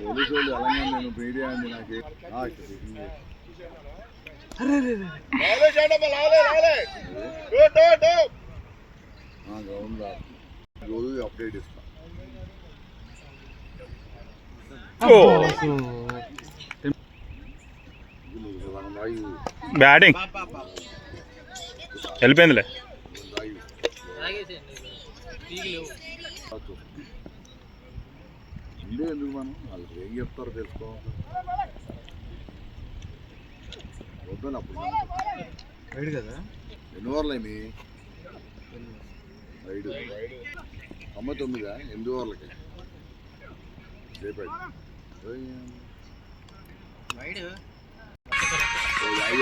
Police వాళ్ళు అలాగే నేను మీడియా అంది నాకు రోజు అప్డేట్ ఇస్తా. బ్యాటింగ్ వెళ్ళిపోయిందిలే. ఎందుకు మనం వాళ్ళకి ఏం చెప్తారో తెలుసుకో. వద్దని అప్పుడు రైడ్ కదా, ఎన్ని ఓవర్లు అయినాయి? 5 99 8 ఓవర్లకి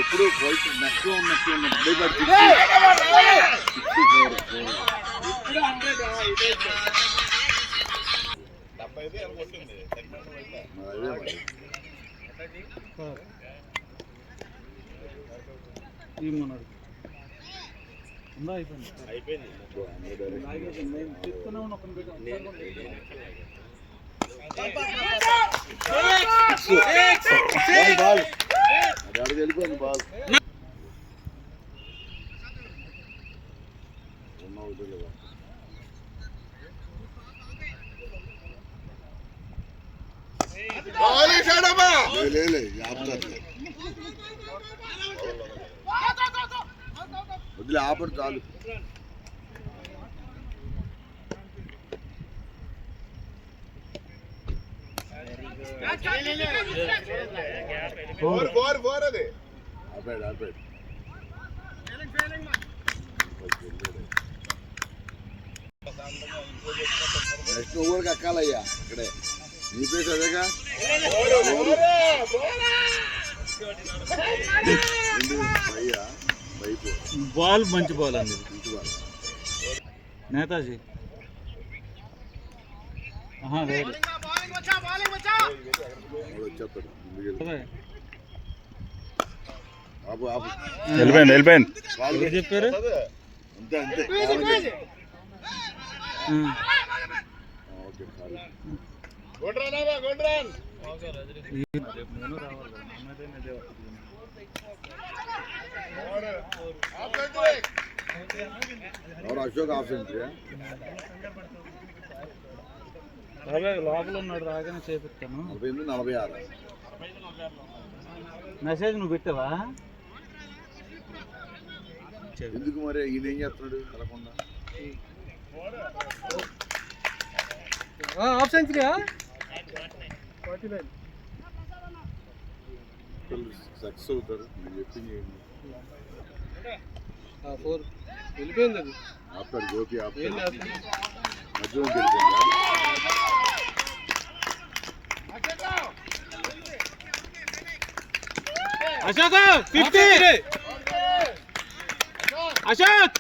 ఎప్పుడు పోయి నెక్స్ట్ వెళ్ళిపోయింది బాల్. వదిలే ఆపడు చాలు. నెక్స్ట్ ఓవర్కి ఎక్కాలయ్యా. ఇక్కడే నీ పేరు అదేగా. బాల్ మంచి బాల్ అండి, నేతాజీ. వెళ్ళిపోయింది వెళ్ళిపోయింది చెప్పారు. అంతే అంతే. అశోక్ ఆఫ్ సెంచరీ లోపల ఉన్నాడు, రాగానే చేపిస్తాను. 46 మెసేజ్ నువ్వు పెట్టావా? ఎందుకు మరి ఈయన ఏం చేస్తున్నాడు కలకుండా? హాఫ్ సెంచరీయా? సక్సెస్ అవుతారు మీరు చెప్పింది. 4 వెళ్ళిపోయింది అది. ఆపుతాడు గోపి, ఆపుతాడు మధ్యలో అశోక్ 50. అశోక్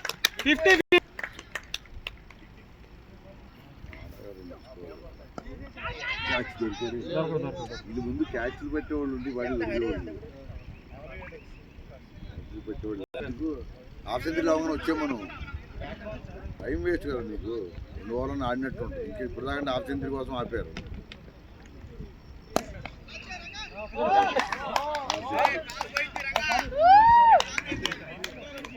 50. క్యాచ్ దొరికారు. వీళ్ళు ముందు క్యాచ్లు పెట్టేవాళ్ళు ఉండి వాడి వదిలేవాళ్ళు పెట్టేవాళ్ళు. హాఫ్ సెంచరీ లాగా వచ్చాం మనం. టైం వేస్ట్ కదా నీకు. 2 ఓవర్లను ఆడినట్టు ఉంటుంది. ఇంకా ఇప్పుడు దాకా హాఫ్ సెంచరీ కోసం ఆపారు.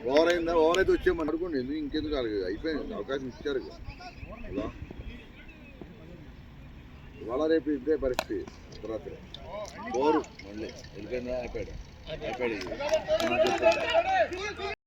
ఓవర్ అయిందా? ఓవర్ అయితే వచ్చామని అనుకోండి. ఇంకెందుకు అయిపోయింది, అవకాశం ఇచ్చారు కదా. ఇవాళ రేపు ఇదే పరిస్థితి. అర్ధరాత్రి 4 మళ్ళీ వెళ్ళిపోయిందా? అయిపోయాడు.